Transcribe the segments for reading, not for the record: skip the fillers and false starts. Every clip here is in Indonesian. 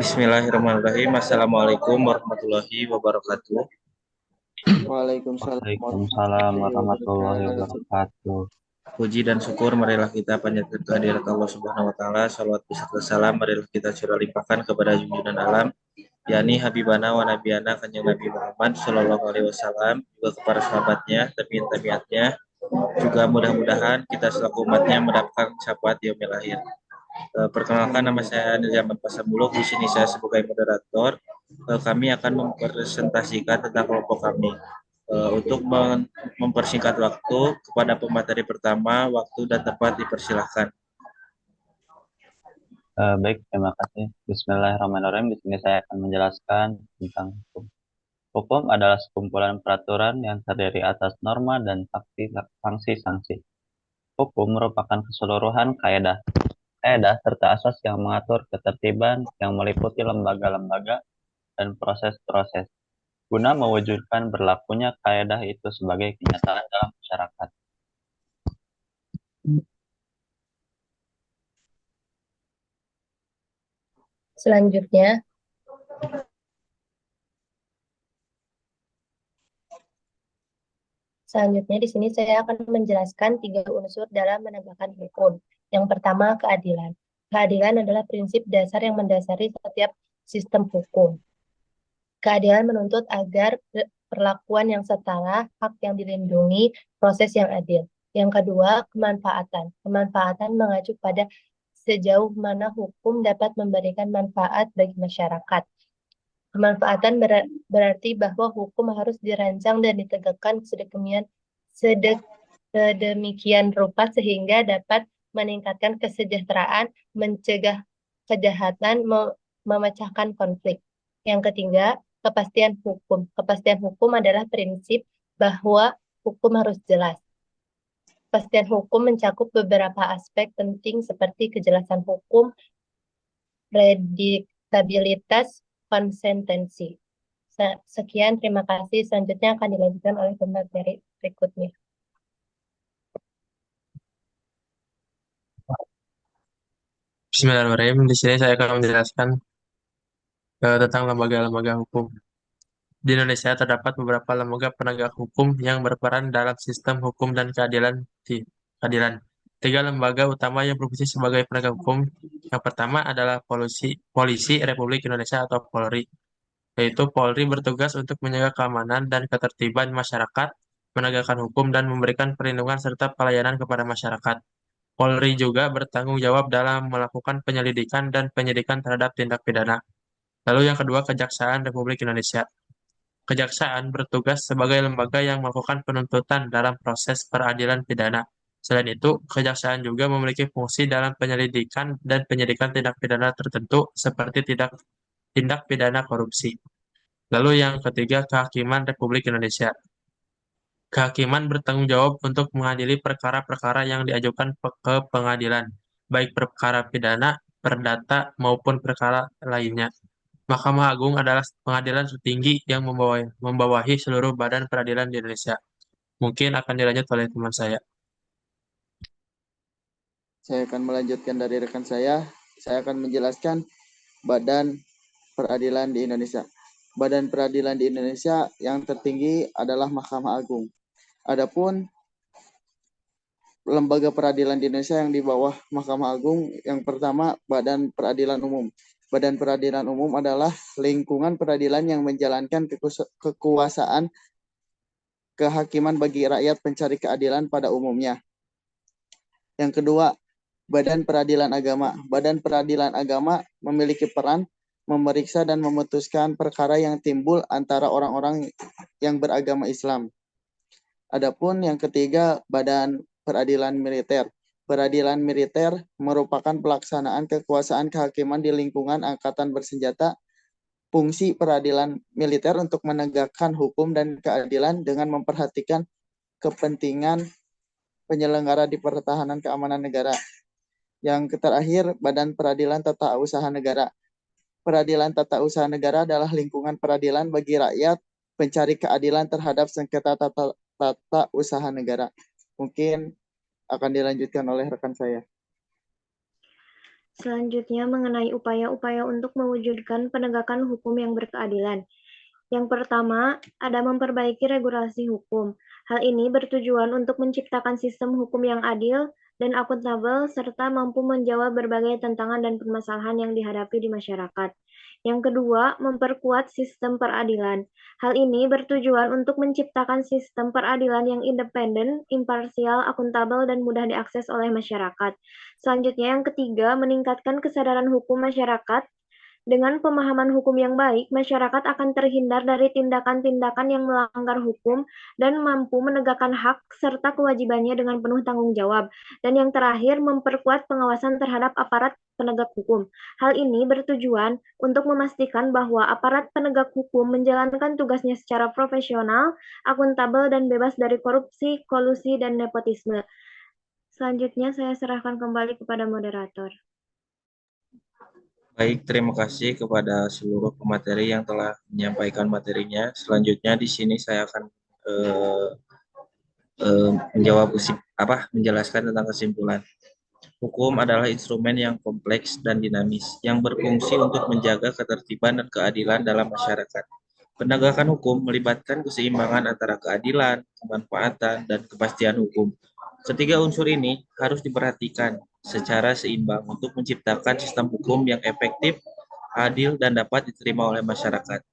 Bismillahirrahmanirrahim. Assalamualaikum warahmatullahi wabarakatuh. Waalaikumsalam Waalaikumsalam warahmatullahi warahmatullahi wabarakatuh. wabarakatuh. Puji dan syukur marilah kita panjatkan kehadirat Allah Subhanahu wa taala. Shalawat beserta salam marilah kita curah limpahkan kepada junjungan alam, yakni Habibana wa Nabiyana Kanjeng Nabi Muhammad Shallallahu alaihi wasallam, juga kepada sahabatnya, tabiin-tabiatnya, juga mudah-mudahan kita selaku umatnya mendapatkan syafaat yaumil akhir. Perkenalkan, nama saya Nirjaman Pasamuluk. Di sini saya sebagai moderator. Kami akan mempresentasikan tentang kelompok kami. Untuk mempersingkat waktu, kepada pemateri pertama, waktu dan tempat dipersilahkan. Baik, terima kasih. Bismillahirrahmanirrahim. Di sini saya akan menjelaskan tentang hukum. Hukum adalah sekumpulan peraturan yang terdiri atas norma dan sanksi-sanksi. Hukum merupakan keseluruhan kaedah serta asas yang mengatur ketertiban yang meliputi lembaga-lembaga dan proses-proses guna mewujudkan berlakunya kaedah itu sebagai kenyataan dalam masyarakat. Selanjutnya, di sini saya akan menjelaskan 3 unsur dalam menegakkan hukum. Yang pertama, keadilan. Keadilan adalah prinsip dasar yang mendasari setiap sistem hukum. Keadilan menuntut agar perlakuan yang setara, hak yang dilindungi, proses yang adil. Yang kedua, kemanfaatan. Kemanfaatan mengacu pada sejauh mana hukum dapat memberikan manfaat bagi masyarakat. Kemanfaatan berarti bahwa hukum harus dirancang dan ditegakkan sedemikian rupa sehingga dapat meningkatkan kesejahteraan, mencegah kejahatan, memecahkan konflik. Yang ketiga, kepastian hukum. Kepastian hukum adalah prinsip bahwa hukum harus jelas. Kepastian hukum mencakup beberapa aspek penting seperti kejelasan hukum, prediktabilitas, konsistensi. Sekian, terima kasih. Selanjutnya akan dilanjutkan oleh pemateri berikutnya. Bismillahirrahmanirrahim. Di sini saya akan menjelaskan tentang lembaga-lembaga hukum. Di Indonesia terdapat beberapa lembaga penegak hukum yang berperan dalam sistem hukum dan keadilan. 3 lembaga utama yang berfungsi sebagai penegak hukum. Yang pertama adalah Polisi Republik Indonesia atau Polri, yaitu Polri bertugas untuk menjaga keamanan dan ketertiban masyarakat, menegakkan hukum dan memberikan perlindungan serta pelayanan kepada masyarakat. Polri juga bertanggung jawab dalam melakukan penyelidikan dan penyidikan terhadap tindak pidana. Lalu yang kedua, Kejaksaan Republik Indonesia. Kejaksaan bertugas sebagai lembaga yang melakukan penuntutan dalam proses peradilan pidana. Selain itu, kejaksaan juga memiliki fungsi dalam penyelidikan dan penyidikan tindak pidana tertentu seperti tindak pidana korupsi. Lalu yang ketiga, Kehakiman Republik Indonesia. Kehakiman bertanggung jawab untuk mengadili perkara-perkara yang diajukan ke pengadilan, baik perkara pidana, perdata, maupun perkara lainnya. Mahkamah Agung adalah pengadilan tertinggi yang membawahi seluruh badan peradilan di Indonesia. Mungkin akan dilanjut oleh teman saya. Saya akan melanjutkan dari rekan saya. Saya akan menjelaskan badan peradilan di Indonesia. Badan peradilan di Indonesia yang tertinggi adalah Mahkamah Agung. Adapun lembaga peradilan di Indonesia yang di bawah Mahkamah Agung, yang pertama Badan Peradilan Umum. Badan Peradilan Umum adalah lingkungan peradilan yang menjalankan kekuasaan kehakiman bagi rakyat pencari keadilan pada umumnya. Yang kedua, Badan Peradilan Agama. Badan Peradilan Agama memiliki peran memeriksa dan memutuskan perkara yang timbul antara orang-orang yang beragama Islam. Adapun yang ketiga, Badan Peradilan Militer. Peradilan militer merupakan pelaksanaan kekuasaan kehakiman di lingkungan angkatan bersenjata. Fungsi peradilan militer untuk menegakkan hukum dan keadilan dengan memperhatikan kepentingan penyelenggara di pertahanan keamanan negara. Yang terakhir, Badan Peradilan Tata Usaha Negara. Peradilan Tata Usaha Negara adalah lingkungan peradilan bagi rakyat pencari keadilan terhadap sengketa tata usaha negara. Mungkin akan dilanjutkan oleh rekan saya. Selanjutnya mengenai upaya-upaya untuk mewujudkan penegakan hukum yang berkeadilan. Yang pertama, ada memperbaiki regulasi hukum. Hal ini bertujuan untuk menciptakan sistem hukum yang adil dan akuntabel serta mampu menjawab berbagai tantangan dan permasalahan yang dihadapi di masyarakat. Yang kedua, memperkuat sistem peradilan. Hal ini bertujuan untuk menciptakan sistem peradilan yang independen, imparsial, akuntabel, dan mudah diakses oleh masyarakat. Selanjutnya, yang ketiga, meningkatkan kesadaran hukum masyarakat. Dengan pemahaman hukum yang baik, masyarakat akan terhindar dari tindakan-tindakan yang melanggar hukum dan mampu menegakkan hak serta kewajibannya dengan penuh tanggung jawab. Dan yang terakhir, memperkuat pengawasan terhadap aparat penegak hukum. Hal ini bertujuan untuk memastikan bahwa aparat penegak hukum menjalankan tugasnya secara profesional, akuntabel, dan bebas dari korupsi, kolusi, dan nepotisme. Selanjutnya, saya serahkan kembali kepada moderator. Baik, terima kasih kepada seluruh pemateri yang telah menyampaikan materinya. Selanjutnya di sini saya akan menjelaskan tentang kesimpulan. Hukum adalah instrumen yang kompleks dan dinamis yang berfungsi untuk menjaga ketertiban dan keadilan dalam masyarakat. Penegakan hukum melibatkan keseimbangan antara keadilan, kemanfaatan, dan kepastian hukum. Ketiga unsur ini harus diperhatikan secara seimbang untuk menciptakan sistem hukum yang efektif, adil, dan dapat diterima oleh masyarakat.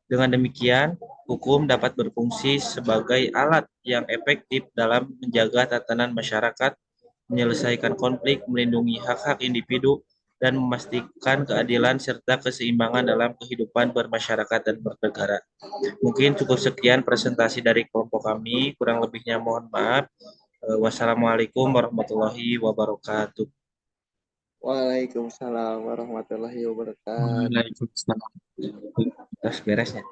Dengan demikian, hukum dapat berfungsi sebagai alat yang efektif dalam menjaga tatanan masyarakat, menyelesaikan konflik, melindungi hak-hak individu, dan memastikan keadilan serta keseimbangan dalam kehidupan bermasyarakat dan bernegara. Mungkin cukup sekian presentasi dari kelompok kami, kurang lebihnya mohon maaf. Wassalamualaikum warahmatullahi wabarakatuh. Waalaikumsalam warahmatullahi wabarakatuh. Waalaikumsalam. Terus beresnya.